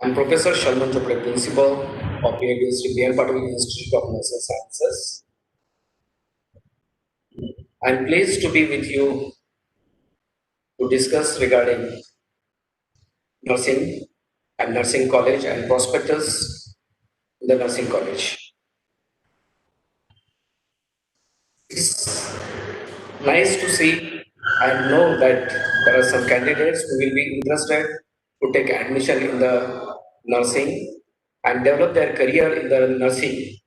I'm Professor Shalman Chopra, Principal of PhD BN Patel Institute of Nursing Sciences. I'm pleased to be with you to discuss regarding nursing and nursing college and prospectus in the nursing college. It's nice to see and know that there are some candidates who will be interested to take admission in the nursing and develop their career in the nursing.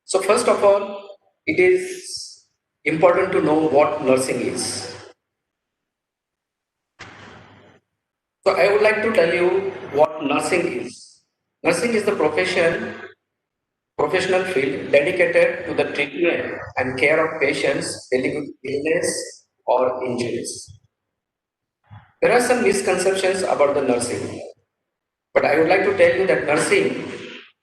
So first of all, it is important to know what nursing is. So I would like to tell you what nursing is. Nursing is the professional field dedicated to the treatment and care of patients dealing with illness or injuries. There are some misconceptions about the nursing, but I would like to tell you that nursing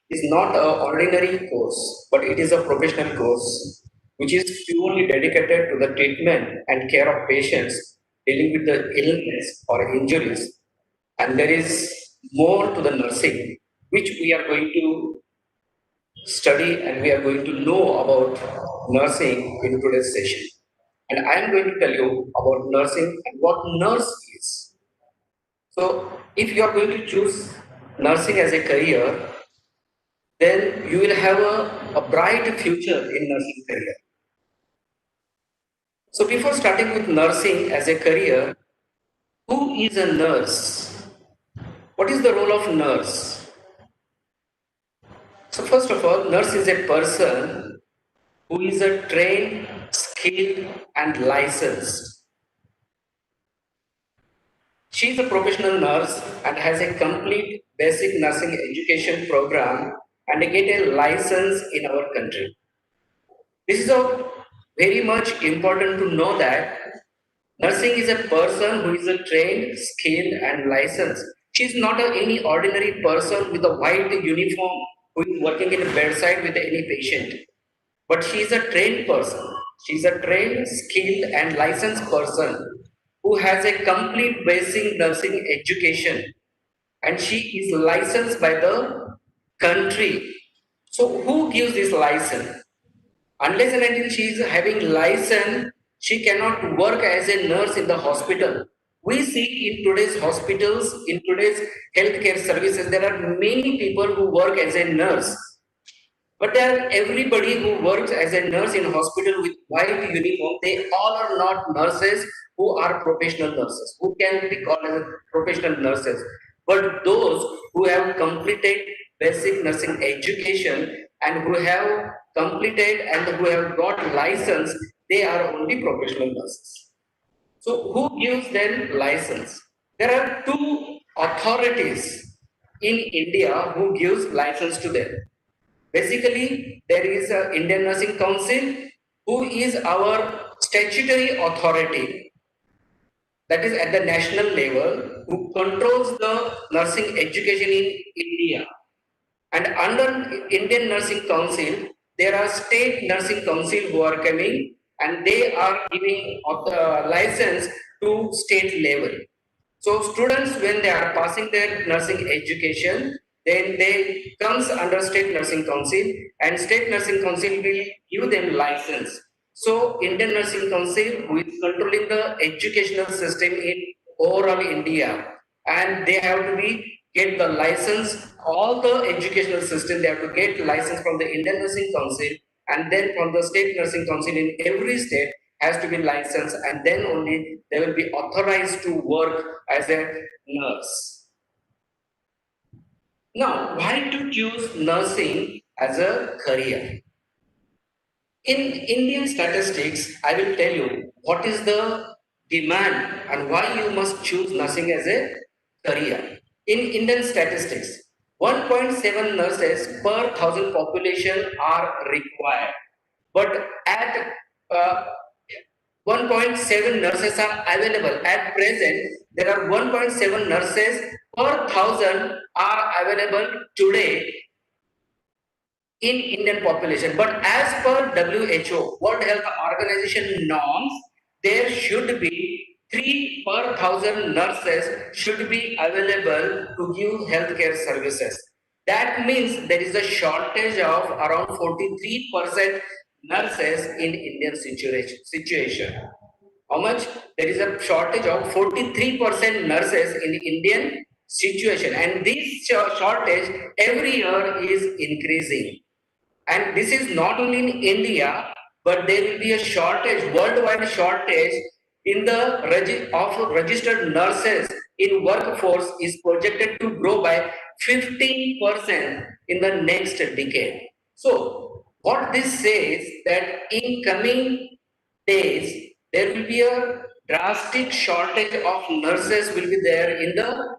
is not an ordinary course, but it is a professional course which is purely dedicated to the treatment and care of patients dealing with the illness or injuries. And there is more to the nursing, which we are going to study and we are going to know about nursing in today's session. And I am going to tell you about nursing and what nurse is. So, if you are going to choose nursing as a career, then you will have a bright future in nursing career. So, before starting with nursing as a career, who is a nurse? What is the role of nurse? So, first of all, nurse is a person who is a trained, skilled, and licensed. She is a professional nurse and has a complete basic nursing education program and get a license in our country. This is a very much important to know that nursing is a person who is a trained, skilled, and licensed. She is not any ordinary person with a white uniform who is working in a bedside with any patient. But she is a trained person. She is a trained, skilled, and licensed person who has a complete basic nursing education, and she is licensed by the country. So, who gives this license? Unless and until she is having license, she cannot work as a nurse in the hospital. We see in today's hospitals, in today's healthcare services, there are many people who work as a nurse. But there everybody who works as a nurse in hospital with white uniform, they all are not nurses who are professional nurses, who can be called as professional nurses. But those who have completed basic nursing education and who have completed and who have got license, they are only professional nurses. So who gives them license? There are two authorities in India who gives license to them. Basically, there is a Indian Nursing Council who is our statutory authority, that is at the national level, who controls the nursing education in India. And under Indian Nursing Council, there are state nursing council who are coming and they are giving license to state level. So students, when they are passing their nursing education, then they comes under state nursing council, and state nursing council will give them license. So Indian Nursing Council, who is controlling the educational system in overall India, and they have to be get the license. All the educational system they have to get license from the Indian Nursing Council, and then from the state nursing council in every state has to be licensed, and then only they will be authorized to work as a nurse. Now, why to choose nursing as a career? In Indian statistics, I will tell you what is the demand and why you must choose nursing as a career. In Indian statistics, 1.7 nurses per 1,000 population are required. But at 1.7 nurses are available. At present, there are 1.7 nurses per 1,000 are available today in Indian population. But as per WHO, World Health Organization norms, there should be 3 per 1,000 nurses should be available to give healthcare services. That means there is a shortage of around 43% nurses in Indian situation. How much? There is a shortage of 43% nurses in the Indian situation, and this shortage every year is increasing. And this is not only in India, but there will be a shortage, worldwide shortage in the of registered nurses in workforce is projected to grow by 15% in the next decade. So what this says that in coming days there will be a drastic shortage of nurses will be there in the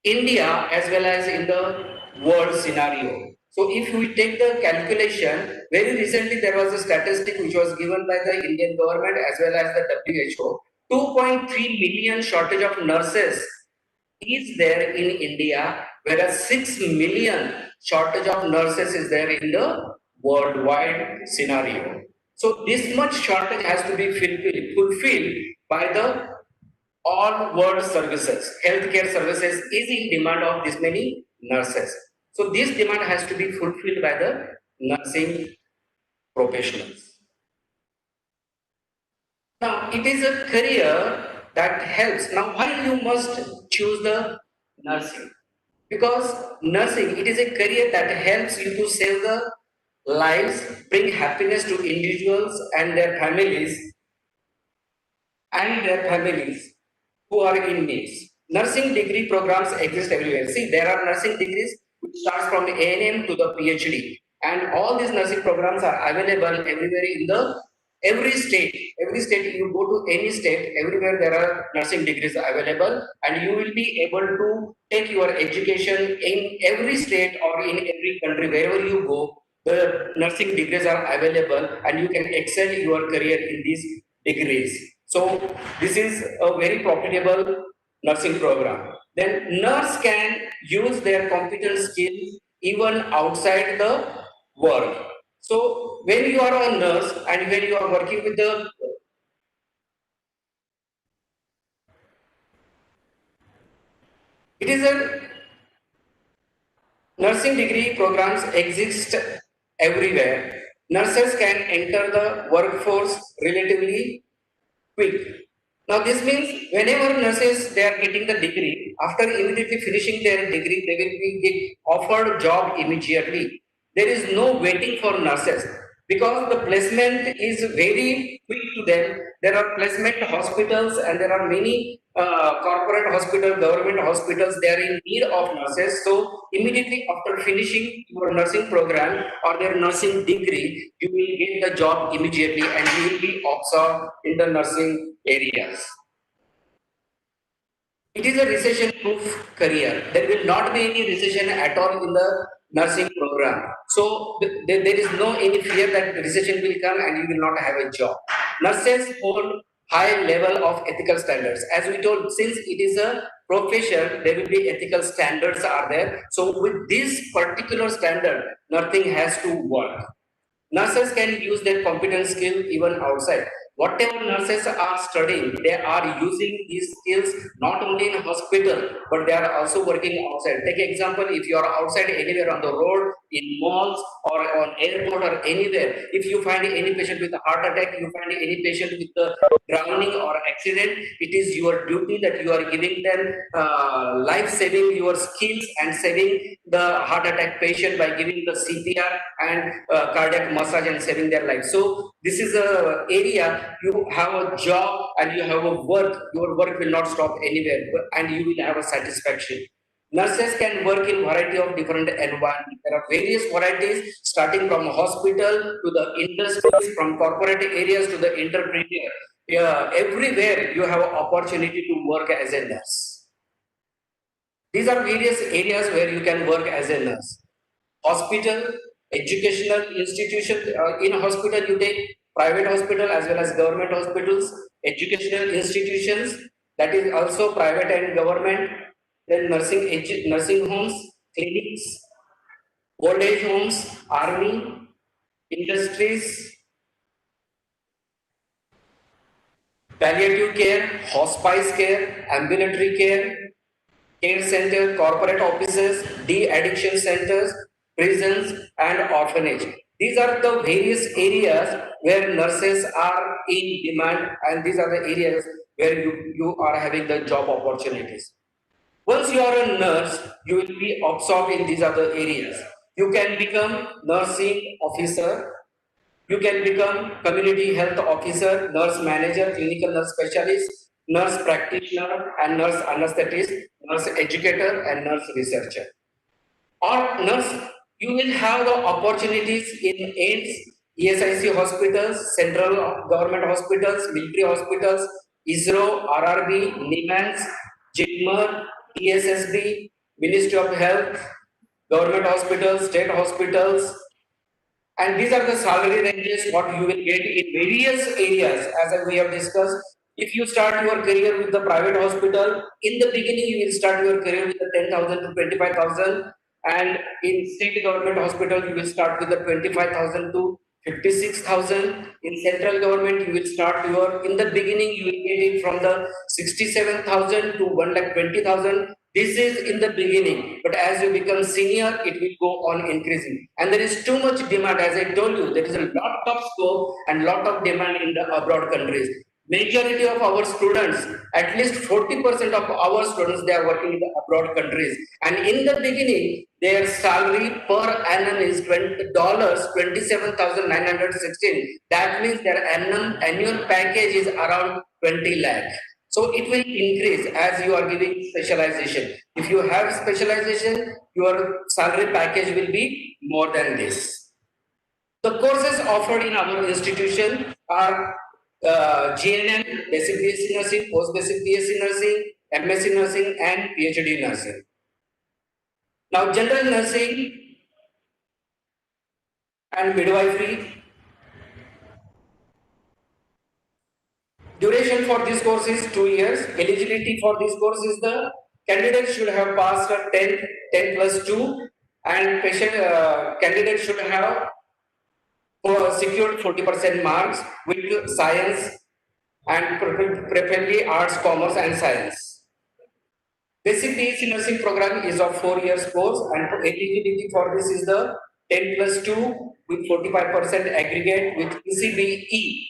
India as well as in the world scenario. So if we take the calculation, very recently there was a statistic which was given by the Indian government as well as the WHO. 2.3 million shortage of nurses is there in India, whereas 6 million shortage of nurses is there in the worldwide scenario. So this much shortage has to be fulfilled by the all world services, healthcare services is in demand of this many nurses. So this demand has to be fulfilled by the nursing professionals. Now it is a career that helps. Now why you must choose the nursing? Because nursing, it is a career that helps you to save the lives, bring happiness to individuals and their families who are in needs. Nursing degree programs exist everywhere. See, there are nursing degrees which starts from A&M to the PhD, and all these nursing programs are available everywhere in the every state. Every state you go to any state, everywhere there are nursing degrees available, and you will be able to take your education in every state or in every country wherever you go. The nursing degrees are available, and you can excel your career in these degrees. So this is a very profitable nursing program. Then nurse can use their competent skills even outside the work. So when you are a nurse and when you are working with the it is a nursing degree programs exist everywhere. Nurses can enter the workforce relatively quick. Now this means whenever nurses they are getting the degree, after immediately finishing their degree, they will be offered job immediately. There is no waiting for nurses because the placement is very quick to them. There are placement hospitals and there are many corporate hospitals, government hospitals. They are in need of nurses. So immediately after finishing your nursing program or their nursing degree, you will get the job immediately and you will be absorbed in the nursing areas. It is a recession-proof career. There will not be any recession at all in the nursing program. So there is no any fear that recession will come and you will not have a job. Nurses hold high level of ethical standards. As we told, since it is a profession, there will be ethical standards are there. So with this particular standard, nothing has to work. Nurses can use their competence skill even outside. Whatever nurses are studying, they are using these skills not only in hospital, but they are also working outside. Take example, if you are outside anywhere on the road, in malls or on airport or anywhere, if you find any patient with a heart attack, you find any patient with a drowning or accident, it is your duty that you are giving them life saving your skills and saving the heart attack patient by giving the CPR and cardiac massage and saving their life. So this is a area you have a job and you have a work. Your work will not stop anywhere, and you will have a satisfaction. Nurses can work in variety of different environments. There are various varieties, starting from hospital to the industries, from corporate areas to the entrepreneur. Yeah, everywhere you have an opportunity to work as a nurse. These are various areas where you can work as a nurse. Hospital, educational institution. In hospital, you take private hospital as well as government hospitals, educational institutions, that is also private and government. Then nursing homes, clinics, old age homes, army, industries, palliative care, hospice care, ambulatory care center, corporate offices, de-addiction centers, prisons, and orphanage. These are the various areas where nurses are in demand, and these are the areas where you are having the job opportunities. Once you are a nurse, you will be absorbed in these other areas. You can become nursing officer, you can become community health officer, nurse manager, clinical nurse specialist, nurse practitioner, and nurse anesthetist, nurse educator, and nurse researcher. Or nurse, you will have the opportunities in AIDS, ESIC hospitals, central government hospitals, military hospitals, ISRO, RRB, NIMANS, JIPMER, ESSB, Ministry of Health, government hospitals, state hospitals, and these are the salary ranges what you will get in various areas as we have discussed. If you start your career with the private hospital, in the beginning you will start your career with the 10,000 to 25,000, and in state government hospital you will start with the 25,000 to 56,000. In central government you will start your, in the beginning you will get it from the 67,000 to 1,20,000. This is in the beginning, but as you become senior, it will go on increasing. And there is too much demand, as I told you, there is a lot of scope and lot of demand in the abroad countries. Majority of our students, at least 40% of our students, they are working in the abroad countries. And in the beginning, their salary per annum is $20, 27,916. That means their annual package is around 20 lakh. So it will increase as you are giving specialization. If you have specialization, your salary package will be more than this. The courses offered in our institution are GNM, basic BSc nursing, post basic BSc nursing, MSc nursing, and PhD nursing. Now, general nursing and midwifery. Duration for this course is 2 years. Eligibility for this course is the candidate should have passed a 10 plus 2, and patient candidate should have secured 40% marks with science and preferably arts, commerce, and science. Basic BSc nursing program is of 4 years course, and eligibility for this is the 10 plus 2 with 45% aggregate with PCBE,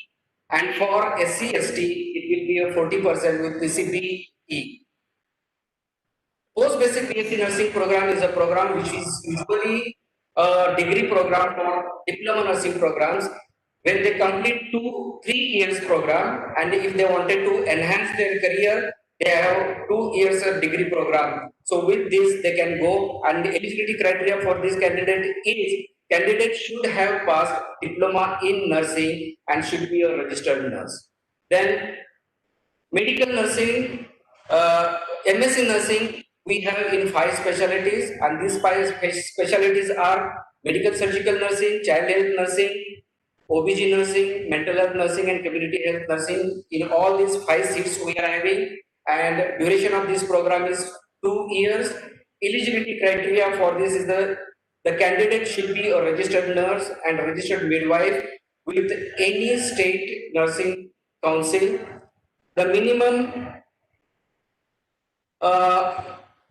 and for SC ST it will be a 40% with PCBE. Post basic BSc nursing program is a program which is usually a degree program for diploma nursing programs. When they complete 2-3 years program, and if they wanted to enhance their career, they have 2 years of degree program. So with this, they can go, and the eligibility criteria for this candidate is candidate should have passed diploma in nursing and should be a registered nurse. Then medical nursing, MSc nursing, we have in 5 specialties, and these 5 specialties are medical surgical nursing, child health nursing, OBG nursing, mental health nursing, and community health nursing. In all these 5 seats we are having, and duration of this program is 2 years. Eligibility criteria for this is the candidate should be a registered nurse and registered midwife with any state nursing council. The minimum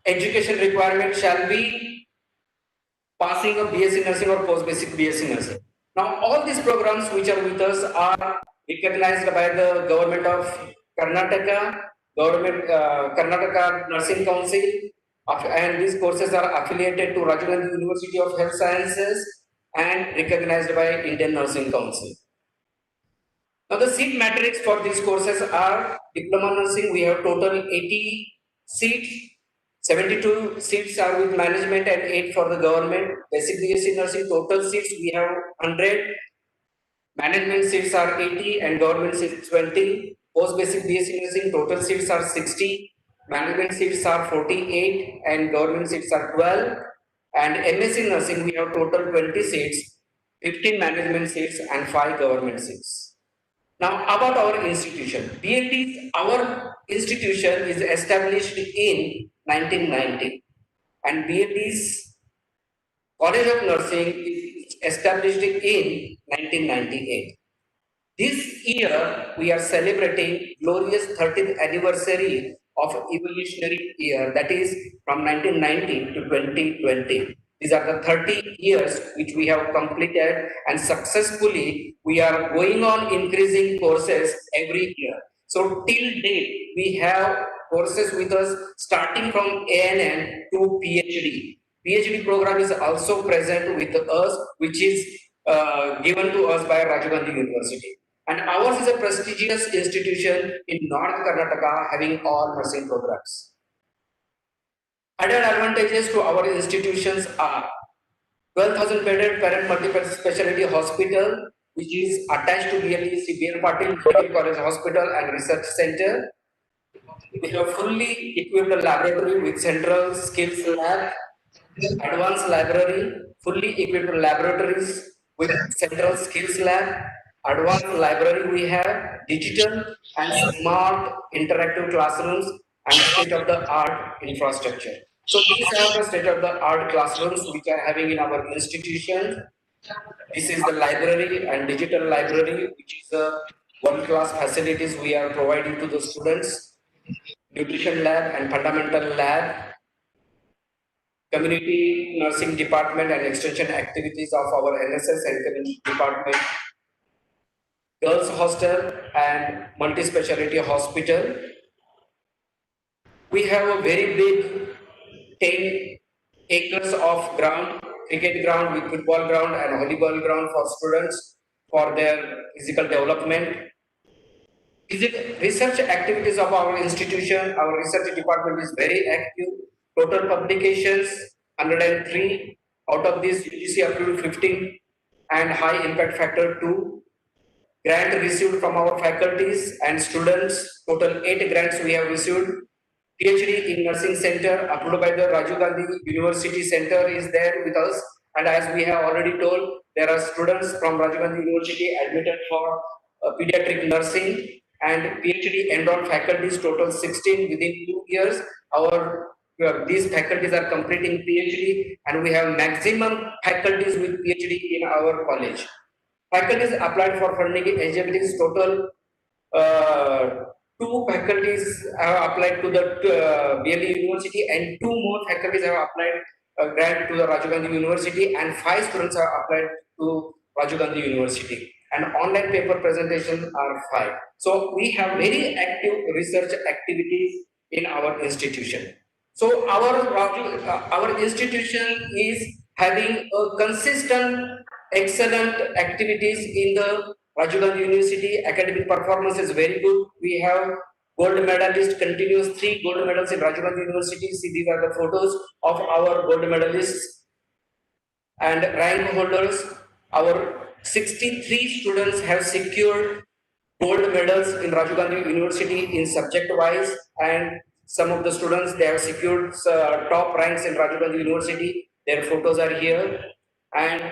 education requirement shall be passing a BSc nursing or post basic BSc nursing. Now, all these programs which are with us are recognized by the government of Karnataka, Karnataka Nursing Council, and these courses are affiliated to Rajiv Gandhi University of Health Sciences and recognized by Indian Nursing Council. Now, the seat matrix for these courses are diploma nursing. We have total 80 seats. 72 seats are with management and 8 for the government. Basic BSc nursing total seats we have 100. Management seats are 80 and government seats 20. Post basic BSc nursing total seats are 60. Management seats are 48 and government seats are 12. And MSc nursing we have total 20 seats, 15 management seats and 5 government seats. Now about our institution. BAT's, our institution is established in 1990, and BAT's College of Nursing is established in 1998. This year, we are celebrating glorious 30th anniversary of evolutionary year, that is from 1990 to 2020. These are the 30 years which we have completed, and successfully we are going on increasing courses every year. So till date, we have courses with us starting from ANN to PhD. PhD program is also present with us, which is given to us by Rajiv Gandhi University. And ours is a prestigious institution in North Karnataka having all nursing programs. Other advantages to our institutions are 12,000 bedded parent multi specialty hospital, which is attached to BLE CBL Patil Medical College Hospital and Research Center. We have fully equipped laboratory with central skills lab, advanced library, fully equipped laboratories with central skills lab, advanced library we have, digital and smart interactive classrooms and state-of-the-art infrastructure. So these are the state-of-the-art classrooms which are having in our institution. This is the library and digital library, which is the world-class facilities we are providing to the students. Nutrition lab and fundamental lab, community nursing department and extension activities of our NSS and community department, girls hostel and multi-speciality hospital. We have a very big 10 acres of ground, cricket ground with football ground and volleyball ground for students for their physical development. Research activities of our institution, our research department is very active. Total publications 103, out of this UGC approved 15 and high impact factor 2. Grant received from our faculties and students, total 8 grants we have received. PhD in Nursing Center approved by the Rajiv Gandhi University Center is there with us. And as we have already told, there are students from Rajiv Gandhi University admitted for pediatric nursing, and PhD enrolled faculties total 16 within 2 years. These faculties are completing PhD, and we have maximum faculties with PhD in our college. Faculties applied for funding eligibilities total. Two faculties have applied to the BLE University, and two more faculties have applied grant to the Rajiv Gandhi University, and 5 students have applied to Rajiv Gandhi University. And online paper presentations are 5. So we have very active research activities in our institution. So our institution is having a consistent, excellent activities in the Rajiv Gandhi University. Academic performance is very good. We have gold medalist, continuous 3 gold medals in Rajiv Gandhi University. See, these are the photos of our gold medalists and rank holders. Our 63 students have secured gold medals in Rajiv Gandhi University in subject wise, and some of the students they have secured top ranks in Rajiv Gandhi University. Their photos are here, and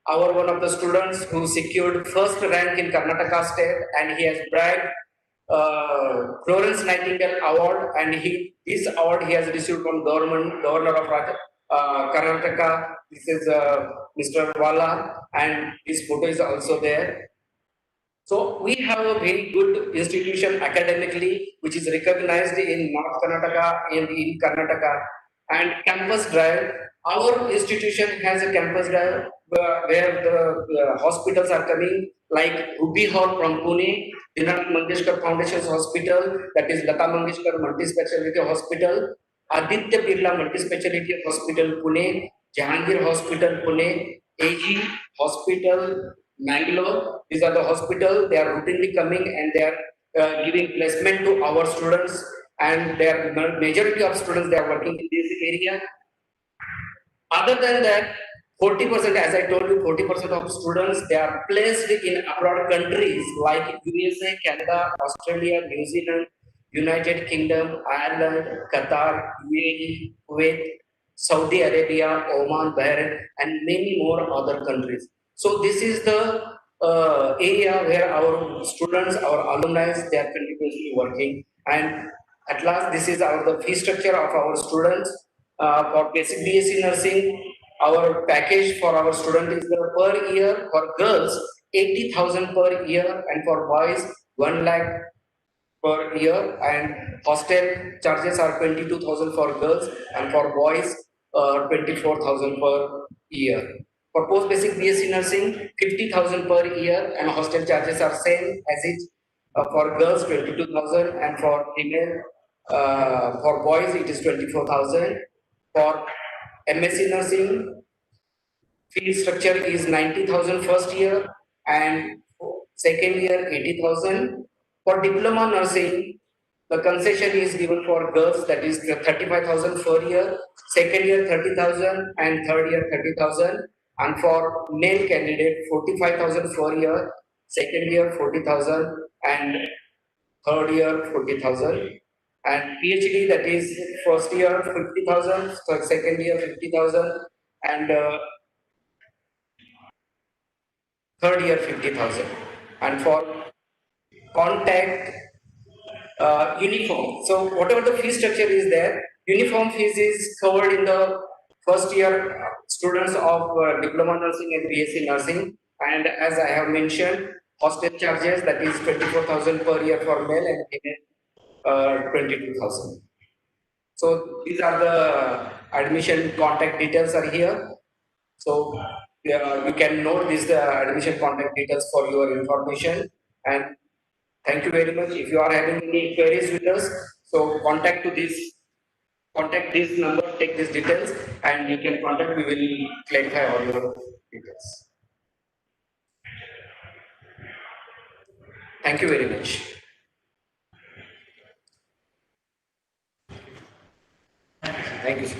our one of the students who secured first rank in Karnataka state, and he has bragged Florence Nightingale Award, and this award he has received from Governor of Karnataka. This is Mr. Wala, and his photo is also there. So we have a very good institution academically, which is recognized in North Karnataka and in Karnataka. And campus drive, our institution has a campus drive where the hospitals are coming, like Ruby Hall from Pune, Dinanath Mangeshkar Foundation Hospital, that is Lata Mangeshkar Multi-Speciality Hospital, Aditya Birla Multi-Speciality Hospital Pune, Jahangir Hospital Pune, AG Hospital Mangalore. These are the hospitals. They are routinely coming and they are giving placement to our students, and their majority of students they are working in this area. Other than that, 40%, as I told you, 40% of students they are placed in abroad countries like USA, Canada, Australia, New Zealand, United Kingdom, Ireland, Qatar, UAE, Kuwait, Saudi Arabia, Oman, Bahrain, and many more other countries. So this is the area where our students, our alumni, they are continuously working. And at last, this is the fee structure of our students. For basic BSc nursing, our package for our student is per year for girls 80,000 per year, and for boys 1 lakh per year, and hostel charges are 22,000 for girls, and for boys 24,000 per year. For post basic BSc nursing 50,000 per year, and hostel charges are same as it for girls 22,000, and for female for boys it is 24,000. For MSc nursing, fee structure is 90,000 first year, and second year 80,000. For diploma nursing, the concession is given for girls, that is 35,000 per year, second year 30,000, and third year 30,000. And for male candidate 45,000 per year, second year 40,000, and third year 40,000. And PhD, that is first year 50,000, second year 50,000, and third year 50,000. And for contact uniform, so whatever the fee structure is there, uniform fees is covered in the first year students of diploma nursing and BSc nursing. And as I have mentioned, hostel charges, that is 24,000 per year for male, and female 22,000. So these are the admission contact details are here. So you can note this admission contact details for your information. And thank you very much. If you are having any queries with us, so contact this number, take these details, and you can contact. We will clarify all your details. Thank you very much. Thank you, sir.